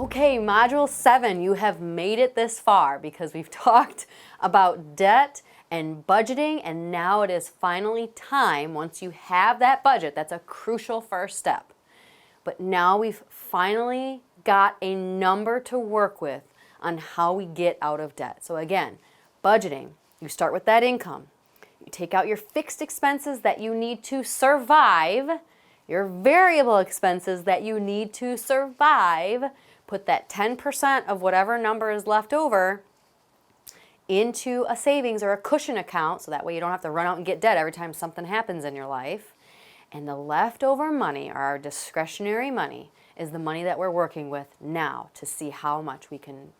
Okay, Module 7, you have made it this far because we've talked about debt and budgeting, and now it is finally time, once you have that budget, that's a crucial first step. But now we've finally got a number to work with on how we get out of debt. So again, budgeting, you start with that income. You take out your fixed expenses that you need to survive, your variable expenses that you need to survive, put that 10% of whatever number is left over into a savings or a cushion account, so that way you don't have to run out and get debt every time something happens in your life. And the leftover money, or our discretionary money, is the money that we're working with now to see how much we can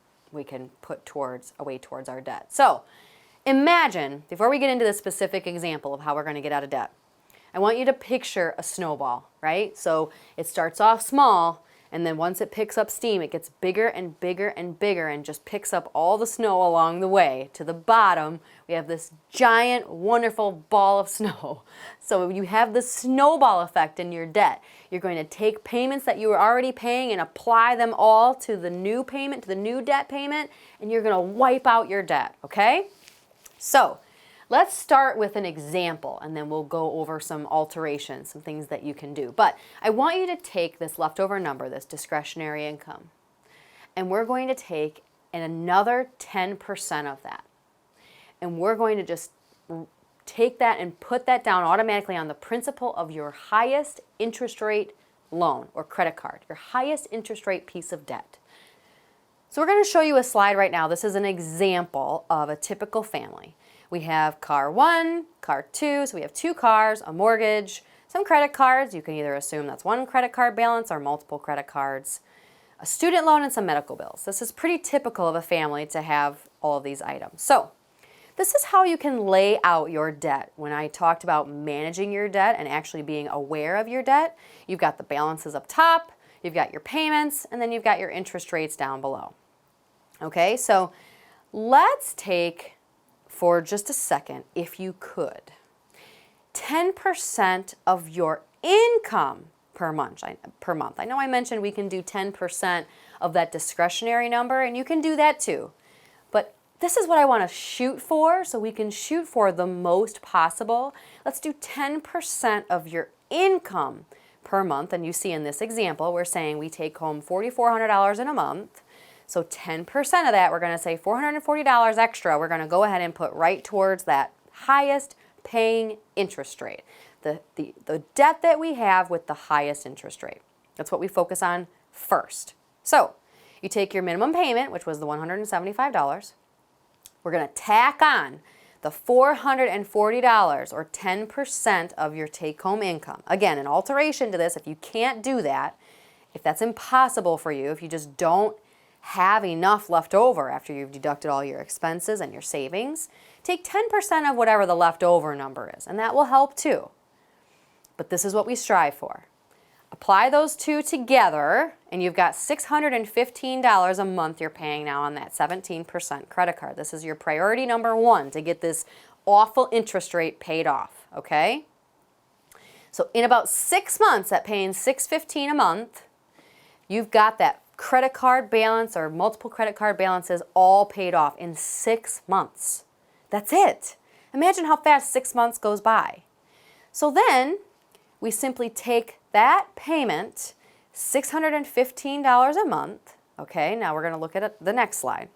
put away towards our debt. So imagine, before we get into the specific example of how we're going to get out of debt, I want you to picture a snowball, right? So it starts off small, and then once it picks up steam, it gets bigger and bigger and bigger and just picks up all the snow along the way. To the bottom, we have this giant, wonderful ball of snow. So you have the snowball effect in your debt. You're going to take payments that you were already paying and apply them all to the new payment, to the new debt payment, and you're going to wipe out your debt, okay? So let's start with an example, and then we'll go over some alterations, some things that you can do. But I want you to take this leftover number, this discretionary income, and we're going to take another 10% of that. And we're going to just take that and put that down automatically on the principal of your highest interest rate loan or credit card, your highest interest rate piece of debt. So we're going to show you a slide right now. This is an example of a typical family. We have car 1, car 2, so we have 2 cars, a mortgage, some credit cards. You can either assume that's one credit card balance or multiple credit cards, a student loan, and some medical bills. This is pretty typical of a family to have all of these items. So this is how you can lay out your debt. When I talked about managing your debt and actually being aware of your debt, you've got the balances up top, you've got your payments, and then you've got your interest rates down below. Okay, so let's take, for just a second, if you could, 10% of your income per month. I know I mentioned we can do 10% of that discretionary number, and you can do that too. But this is what I want to shoot for, so we can shoot for the most possible. Let's do 10% of your income per month, and you see in this example, we're saying we take home $4,400 in a month. So 10% of that, we're going to say $440 extra, we're going to go ahead and put right towards that highest paying interest rate, the debt that we have with the highest interest rate. That's what we focus on first. So you take your minimum payment, which was the $175. We're going to tack on the $440, or 10% of your take-home income. Again, an alteration to this, if you can't do that, if that's impossible for you, if you just don't have enough left over after you've deducted all your expenses and your savings, take 10% of whatever the leftover number is, and that will help too. But this is what we strive for. Apply those two together, and you've got $615 a month you're paying now on that 17% credit card. This is your priority number 1 to get this awful interest rate paid off, okay? So in about 6 months at paying $615 a month, you've got that credit card balance or multiple credit card balances all paid off in 6 months. That's it. Imagine how fast 6 months goes by. So then we simply take that payment, $615 a month. Okay, now we're going to look at the next slide.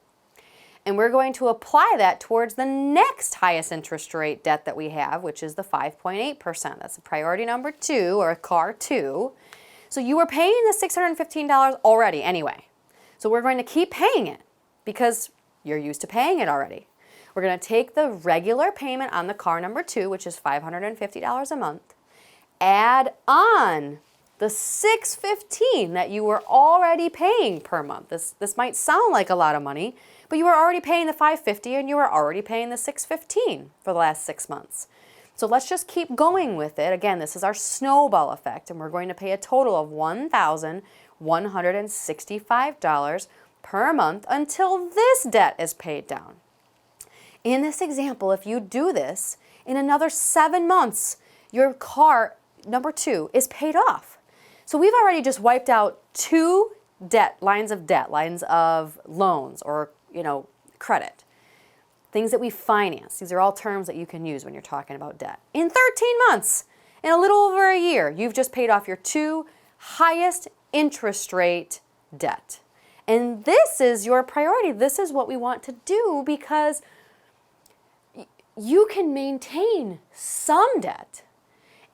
And we're going to apply that towards the next highest interest rate debt that we have, which is the 5.8%. That's priority number 2, or car 2. So you were paying the $615 already anyway. So we're going to keep paying it because you're used to paying it already. We're going to take the regular payment on the car number 2, which is $550 a month, add on the $615 that you were already paying per month. This might sound like a lot of money, but you were already paying the $550 and you were already paying the $615 for the last 6 months. So let's just keep going with it. Again, this is our snowball effect, and we're going to pay a total of $1,165 per month until this debt is paid down. In this example, if you do this, in another 7 months, your car number 2 is paid off. So we've already just wiped out 2 debt, lines of loans, or, credit. Things that we finance. These are all terms that you can use when you're talking about debt. In 13 months, in a little over a year, you've just paid off your 2 highest interest rate debt. And this is your priority. This is what we want to do because you can maintain some debt.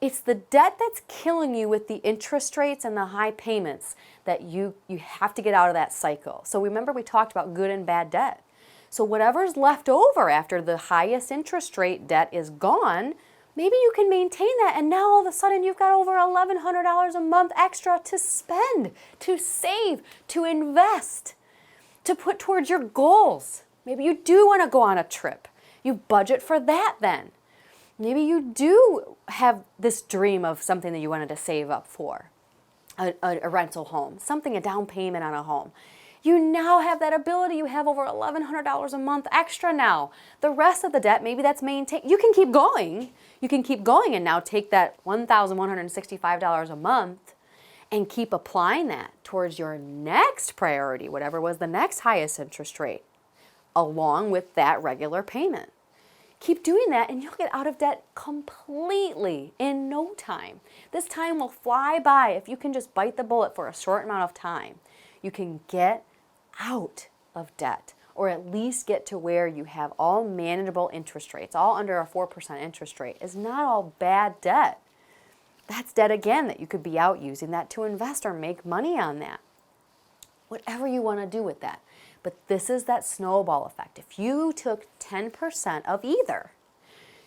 It's the debt that's killing you with the interest rates and the high payments that you have to get out of that cycle. So remember, we talked about good and bad debt. So whatever's left over after the highest interest rate debt is gone, maybe you can maintain that, and now all of a sudden you've got over $1,100 a month extra to spend, to save, to invest, to put towards your goals. Maybe you do want to go on a trip. You budget for that then. Maybe you do have this dream of something that you wanted to save up for, a rental home, a down payment on a home. You now have that ability. You have over $1,100 a month extra now. The rest of the debt, maybe that's maintained. You can keep going. You can keep going and now take that $1,165 a month and keep applying that towards your next priority, whatever was the next highest interest rate, along with that regular payment. Keep doing that and you'll get out of debt completely in no time. This time will fly by if you can just bite the bullet for a short amount of time. You can get out of debt, or at least get to where you have all manageable interest rates. All under a 4% interest rate is not all bad debt. That's debt again that you could be out using that to invest or make money on that. Whatever you want to do with that. But this is that snowball effect. If you took 10% of either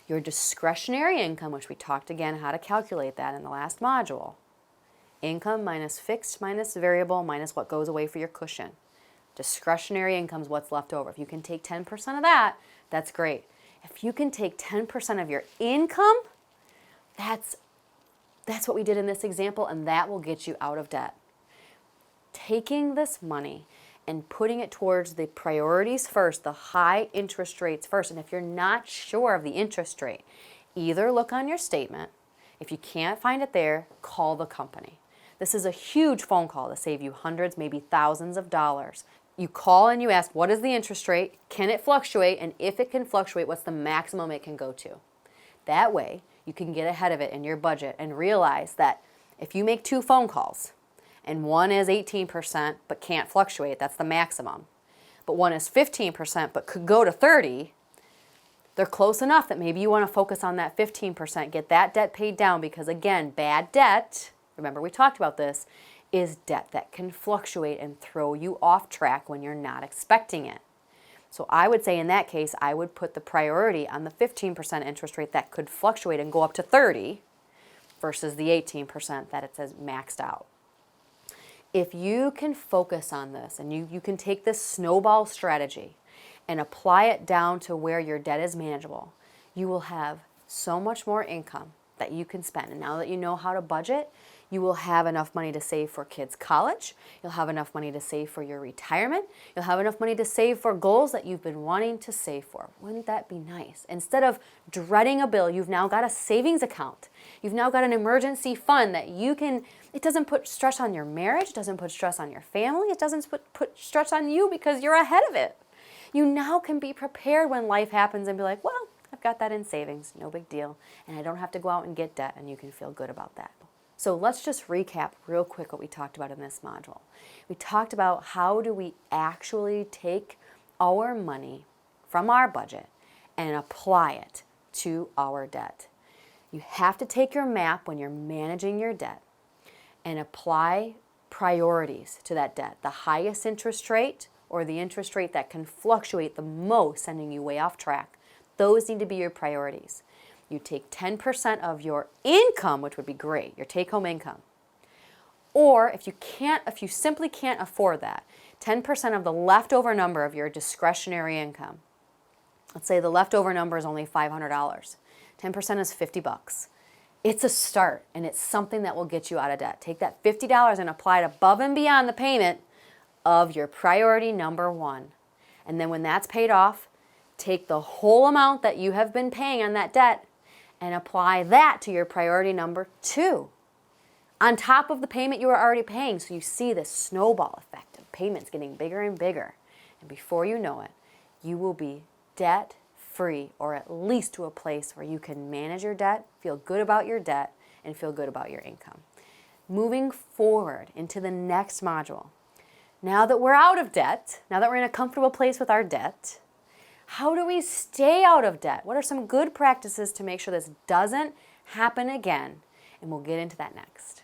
your discretionary income, which we talked again how to calculate that in the last module, income minus fixed minus variable minus what goes away for your cushion. Discretionary income is what's left over. If you can take 10% of that, that's great. If you can take 10% of your income, that's what we did in this example, and that will get you out of debt. Taking this money and putting it towards the priorities first, the high interest rates first. And if you're not sure of the interest rate, either look on your statement. If you can't find it there, call the company. This is a huge phone call to save you hundreds, maybe thousands of dollars. You call and you ask, what is the interest rate? Can it fluctuate? And if it can fluctuate, what's the maximum it can go to? That way, you can get ahead of it in your budget and realize that if you make 2 phone calls, and one is 18% but can't fluctuate, that's the maximum, but one is 15% but could go to 30%, they're close enough that maybe you want to focus on that 15%, get that debt paid down, because again, bad debt, remember we talked about this, is debt that can fluctuate and throw you off track when you're not expecting it. So I would say in that case, I would put the priority on the 15% interest rate that could fluctuate and go up to 30% versus the 18% that it says maxed out. If you can focus on this and you can take this snowball strategy and apply it down to where your debt is manageable, you will have so much more income that you can spend. And now that you know how to budget, you will have enough money to save for kids' college. You'll have enough money to save for your retirement. You'll have enough money to save for goals that you've been wanting to save for. Wouldn't that be nice? Instead of dreading a bill, you've now got a savings account. You've now got an emergency fund that you can, it doesn't put stress on your marriage, it doesn't put stress on your family, it doesn't put stress on you because you're ahead of it. You now can be prepared when life happens and be like, well, I've got that in savings, no big deal, and I don't have to go out and get debt, and you can feel good about that. So let's just recap real quick what we talked about in this module. We talked about how do we actually take our money from our budget and apply it to our debt. You have to take your map when you're managing your debt and apply priorities to that debt. The highest interest rate or the interest rate that can fluctuate the most, sending you way off track. Those need to be your priorities. You take 10% of your income, which would be great, your take-home income. Or if you simply can't afford that, 10% of the leftover number of your discretionary income. Let's say the leftover number is only $500. 10% is $50. It's a start, and it's something that will get you out of debt. Take that $50 and apply it above and beyond the payment of your priority number 1. And then when that's paid off, take the whole amount that you have been paying on that debt and apply that to your priority number 2. on top of the payment you are already paying. So you see this snowball effect of payments getting bigger and bigger. And before you know it, you will be debt free, or at least to a place where you can manage your debt, feel good about your debt, and feel good about your income. Moving forward into the next module, now that we're out of debt, now that we're in a comfortable place with our debt, how do we stay out of debt? What are some good practices to make sure this doesn't happen again? And we'll get into that next.